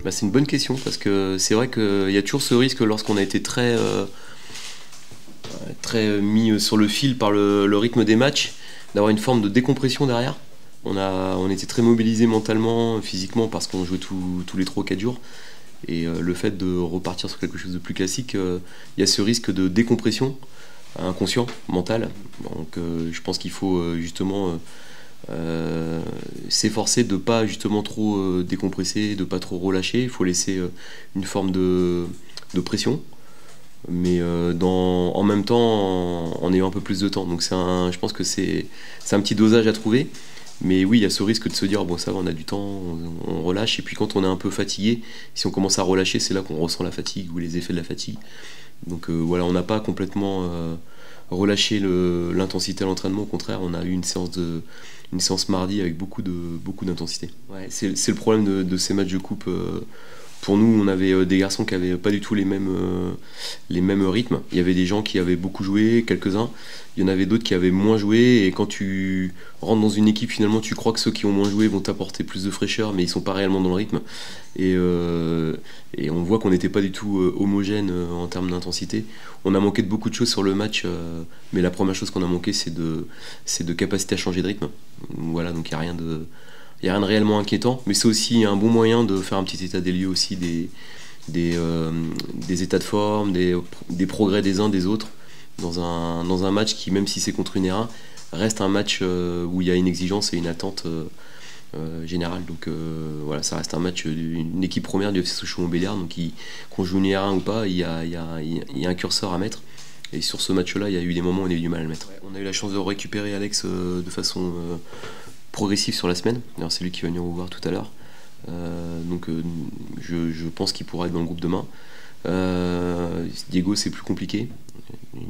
Bah, c'est une bonne question parce que c'est vrai qu'il y a toujours ce risque lorsqu'on a été très mis sur le fil par le rythme des matchs, d'avoir une forme de décompression derrière. On était très mobilisés mentalement, physiquement parce qu'on jouait tous les 3 ou 4 jours. Et le fait de repartir sur quelque chose de plus classique, il y a ce risque de décompression inconscient, mental. Donc je pense qu'il faut justement s'efforcer de pas justement trop décompresser, de pas trop relâcher. Il faut laisser une forme de pression, mais en même temps en ayant un peu plus de temps. Donc je pense que c'est un petit dosage à trouver. Mais oui, il y a ce risque de se dire bon ça va, on a du temps, on relâche. Et puis quand on est un peu fatigué, si on commence à relâcher, c'est là qu'on ressent la fatigue ou les effets de la fatigue. Donc voilà, on n'a pas complètement relâché l'intensité à l'entraînement. Au contraire, on a eu une séance mardi avec beaucoup d'intensité. Ouais, c'est le problème de ces matchs de coupe. Pour nous, on avait des garçons qui n'avaient pas du tout les mêmes rythmes. Il y avait des gens qui avaient beaucoup joué, quelques-uns. Il y en avait d'autres qui avaient moins joué. Et quand tu rentres dans une équipe, finalement, tu crois que ceux qui ont moins joué vont t'apporter plus de fraîcheur, mais ils ne sont pas réellement dans le rythme. Et on voit qu'on n'était pas du tout homogène en termes d'intensité. On a manqué de beaucoup de choses sur le match, mais la première chose qu'on a manqué, c'est de capacité à changer de rythme. Voilà, donc il n'y a rien de réellement inquiétant, mais c'est aussi un bon moyen de faire un petit état des lieux aussi des états de forme, des progrès des uns des autres dans un match qui, même si c'est contre une R1, reste un match où il y a une exigence et une attente générale. Donc voilà, ça reste un match d'une équipe première du FC Sochaux-Montbéliard, donc qu'on joue une R1 ou pas, il y a un curseur à mettre. Et sur ce match-là, il y a eu des moments où on a eu du mal à le mettre. Ouais, on a eu la chance de récupérer Alex de façon progressif sur la semaine. Alors c'est lui qui va venir vous voir tout à l'heure. Donc je pense qu'il pourra être dans le groupe demain. Diego, c'est plus compliqué.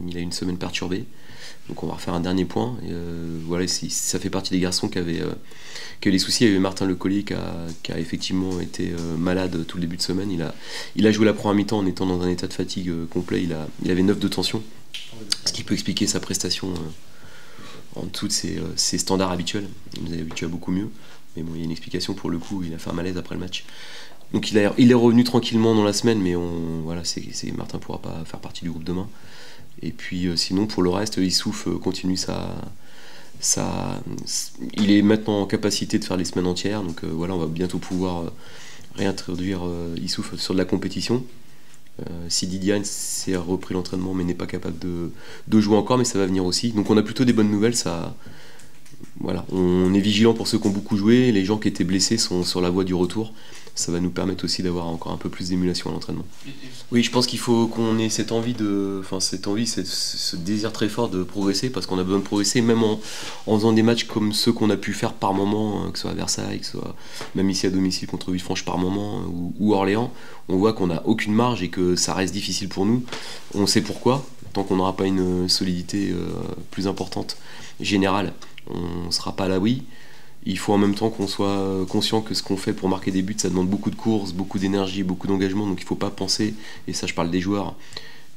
Il a une semaine perturbée. Donc on va refaire un dernier point. Voilà, ça fait partie des garçons qui avaient les soucis. Il y avait Martin Lecollier qui a effectivement été malade tout le début de semaine. Il a joué la première mi-temps en étant dans un état de fatigue complet. Il avait 9 de tension, ce qui peut expliquer sa prestation en dessous de ses standards habituels. Il nous avait habitué à beaucoup mieux. Mais bon, il y a une explication pour le coup, il a fait un malaise après le match. Donc il est revenu tranquillement dans la semaine, mais voilà, Martin ne pourra pas faire partie du groupe demain. Et puis sinon, pour le reste, Issouf continue il est maintenant en capacité de faire les semaines entières. Donc voilà, on va bientôt pouvoir réintroduire Issouf sur de la compétition. Sidi Diagne s'est repris l'entraînement mais n'est pas capable de jouer encore, mais ça va venir aussi. Donc on a plutôt des bonnes nouvelles. Voilà, on est vigilant pour ceux qui ont beaucoup joué. Les gens qui étaient blessés sont sur la voie du retour. Ça va nous permettre aussi d'avoir encore un peu plus d'émulation à l'entraînement. Oui, je pense qu'il faut qu'on ait cette envie, ce désir très fort de progresser, parce qu'on a besoin de progresser, même en faisant des matchs comme ceux qu'on a pu faire par moment, que ce soit à Versailles, que ce soit même ici à domicile contre Villefranche par moment, ou Orléans. On voit qu'on n'a aucune marge et que ça reste difficile pour nous. On sait pourquoi. Tant qu'on n'aura pas une solidité plus importante, générale, on ne sera pas à l'abri. Il faut en même temps qu'on soit conscient que ce qu'on fait pour marquer des buts, ça demande beaucoup de courses, beaucoup d'énergie, beaucoup d'engagement. Donc il ne faut pas penser, et ça je parle des joueurs,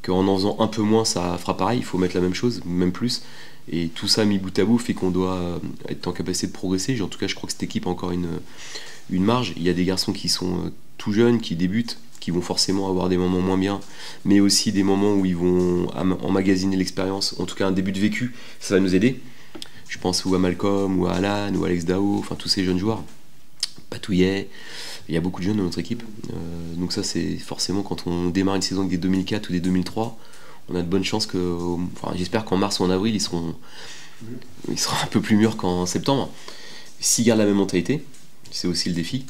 qu'en en faisant un peu moins ça fera pareil. Il faut mettre la même chose, même plus. Et tout ça mis bout à bout fait qu'on doit être en capacité de progresser. En tout cas, je crois que cette équipe a encore une marge. Il y a des garçons qui sont tout jeunes, qui débutent, qui vont forcément avoir des moments moins bien, mais aussi des moments où ils vont emmagasiner l'expérience. En tout cas, un début de vécu, ça va nous aider. Je pense ou à Malcolm, ou à Alan, ou à Alex Dao, enfin tous ces jeunes joueurs. Patouillet, il y a beaucoup de jeunes dans notre équipe. Donc ça, c'est forcément quand on démarre une saison avec des 2004 ou des 2003, on a de bonnes chances j'espère qu'en mars ou en avril, ils seront un peu plus mûrs qu'en septembre. S'ils gardent la même mentalité, c'est aussi le défi.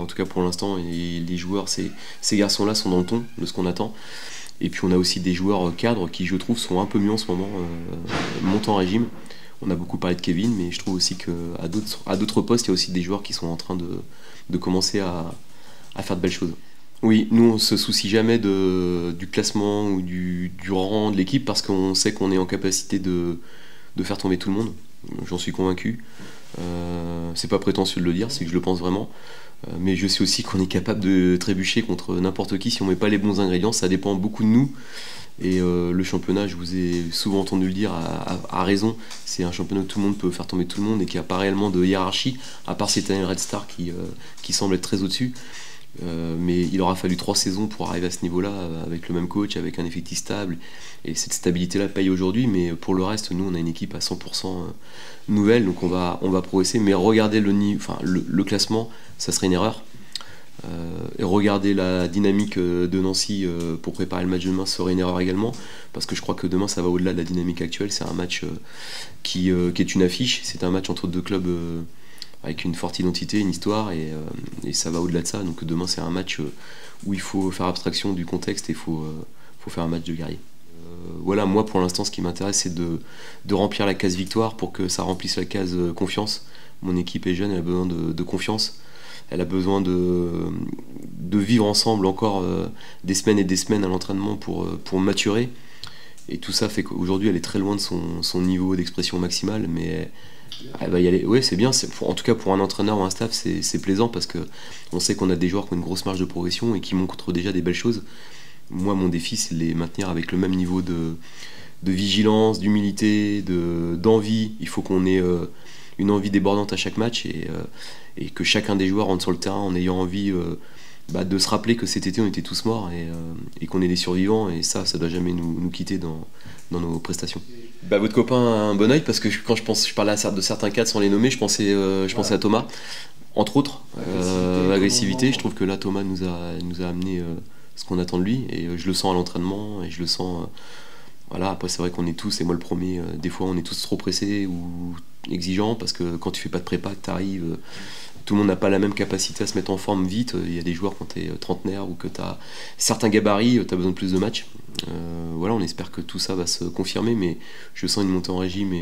En tout cas, pour l'instant, les joueurs, ces garçons-là sont dans le ton de ce qu'on attend. Et puis on a aussi des joueurs cadres qui, je trouve, sont un peu mieux en ce moment, montent en régime. On a beaucoup parlé de Kevin, mais je trouve aussi qu'à d'autres postes, il y a aussi des joueurs qui sont en train de commencer à faire de belles choses. Oui, nous on se soucie jamais du classement ou du rang de l'équipe, parce qu'on sait qu'on est en capacité de faire tomber tout le monde. J'en suis convaincu. C'est pas prétentieux de le dire, c'est que je le pense vraiment. Mais je sais aussi qu'on est capable de trébucher contre n'importe qui si on met pas les bons ingrédients. Ça dépend beaucoup de nous. Et le championnat, je vous ai souvent entendu le dire à raison, c'est un championnat où tout le monde peut faire tomber tout le monde et qui n'a pas réellement de hiérarchie, à part cette année Red Star qui semble être très au-dessus. Mais il aura fallu 3 saisons pour arriver à ce niveau-là, avec le même coach, avec un effectif stable. Et cette stabilité-là paye aujourd'hui, mais pour le reste, nous, on a une équipe à 100% nouvelle, donc on va progresser. Mais regarder le classement, ça serait une erreur. Et regarder la dynamique de Nancy pour préparer le match de demain serait une erreur également, parce que je crois que demain ça va au-delà de la dynamique actuelle. C'est un match qui est une affiche, c'est un match entre deux clubs avec une forte identité, une histoire, et ça va au-delà de ça. Donc demain c'est un match où il faut faire abstraction du contexte et il faut faire un match de guerrier. Voilà, moi pour l'instant ce qui m'intéresse c'est de remplir la case victoire pour que ça remplisse la case confiance. Mon équipe est jeune, elle a besoin de confiance. Elle a besoin de vivre ensemble encore des semaines et des semaines à l'entraînement pour maturer. Et tout ça fait qu'aujourd'hui, elle est très loin de son niveau d'expression maximale, mais elle va y aller. Oui, c'est bien. En tout cas, pour un entraîneur ou un staff, c'est plaisant parce qu'on sait qu'on a des joueurs qui ont une grosse marge de progression et qui montrent déjà des belles choses. Moi, mon défi, c'est de les maintenir avec le même niveau de vigilance, d'humilité, d'envie. Il faut qu'on ait une envie débordante à chaque match et que chacun des joueurs rentre sur le terrain en ayant envie de se rappeler que cet été on était tous morts et qu'on est des survivants, et ça doit jamais nous quitter dans nos prestations. Votre copain a un bon oeil, parce que quand je parlais de certains cadres sans les nommer, je pensais à Thomas, entre autres, agressivité. Je trouve que là Thomas nous a amené ce qu'on attend de lui, et je le sens à l'entraînement, et je le sens. Voilà, après c'est vrai qu'on est tous, et moi le premier, des fois on est tous trop pressés ou exigeants, parce que quand tu fais pas de prépa, que t'arrives, tout le monde n'a pas la même capacité à se mettre en forme vite. Il y a des joueurs quand t'es trentenaire ou que t'as certains gabarits, t'as besoin de plus de matchs. Voilà, on espère que tout ça va se confirmer, mais je sens une montée en régime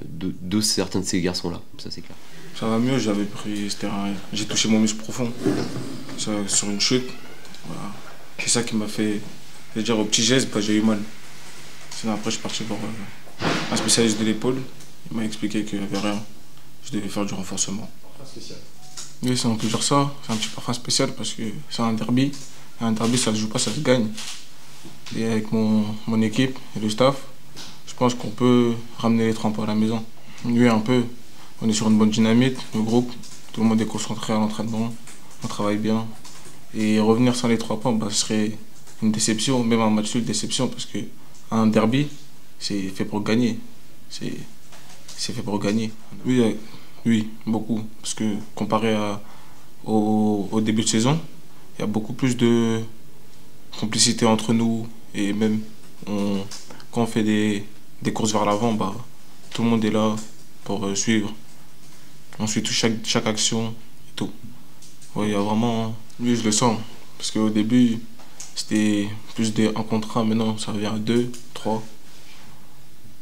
de certains de ces garçons-là, ça c'est clair. Ça va mieux, j'ai touché mon muscle profond sur une chute. Voilà. C'est ça qui m'a fait dire au petit geste, j'ai eu mal. Sinon après je suis parti voir un spécialiste de l'épaule. Il m'a expliqué qu'il n'y avait rien. Je devais faire du renforcement. Spécial. Oui, on peut dire ça. C'est un petit parfum spécial parce que c'est un derby. Et un derby, ça ne se joue pas, ça se gagne. Et avec mon équipe et le staff, je pense qu'on peut ramener les 3 points à la maison. Oui, un peu. On est sur une bonne dynamique, le groupe. Tout le monde est concentré à l'entraînement. On travaille bien. Et revenir sans les 3 points, ce serait une déception, même un match nul, déception, parce qu'un derby, c'est fait pour gagner. C'est fait pour gagner. Oui, beaucoup. Parce que comparé au début de saison, il y a beaucoup plus de complicité entre nous. Et même quand on fait des courses vers l'avant, tout le monde est là pour suivre. On suit chaque action et tout. Ouais, il y a vraiment. Oui, je le sens. Parce qu'au début, c'était plus des 1 contre 1. Maintenant, ça revient à 2, 3.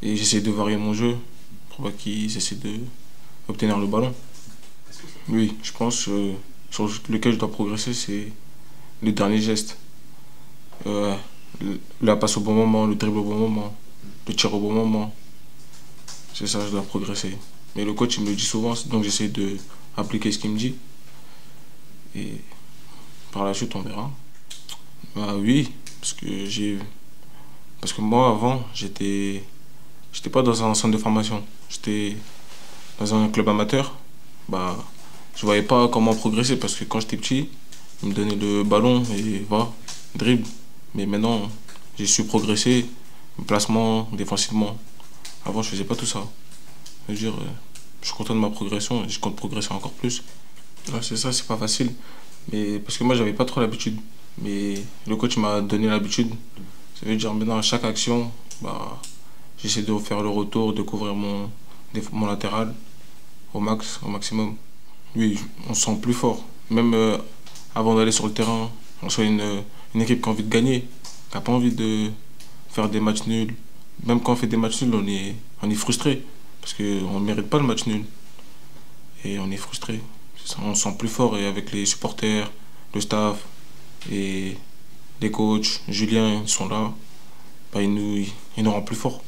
Et j'essaie de varier mon jeu pour pas qu'ils essaient d'obtenir le ballon. Oui, je pense sur lequel je dois progresser, c'est le dernier geste. La passe au bon moment, le dribble au bon moment, le tir au bon moment. C'est ça, je dois progresser. Mais le coach, il me le dit souvent, donc j'essaie d'appliquer ce qu'il me dit. Et par la suite, on verra. Oui, parce que moi, avant, j'étais pas dans un centre de formation. J'étais dans un club amateur. Je voyais pas comment progresser parce que quand j'étais petit, ils me donnaient le ballon et dribble. Mais maintenant, j'ai su progresser, placement, défensivement. Avant, je faisais pas tout ça. Je suis content de ma progression et je compte progresser encore plus. C'est ça, c'est pas facile. Mais parce que moi, j'avais pas trop l'habitude. Mais le coach m'a donné l'habitude. Ça veut dire maintenant, à chaque action, j'essaie de faire le retour, de couvrir mon latéral au maximum. Oui, on se sent plus fort. Même avant d'aller sur le terrain, on soit une équipe qui a envie de gagner, qui n'a pas envie de faire des matchs nuls. Même quand on fait des matchs nuls, on est frustré. Parce qu'on ne mérite pas le match nul. Et on est frustré. On se sent plus fort, et avec les supporters, le staff et les coachs, Julien, ils sont là. Ils nous rendent plus forts.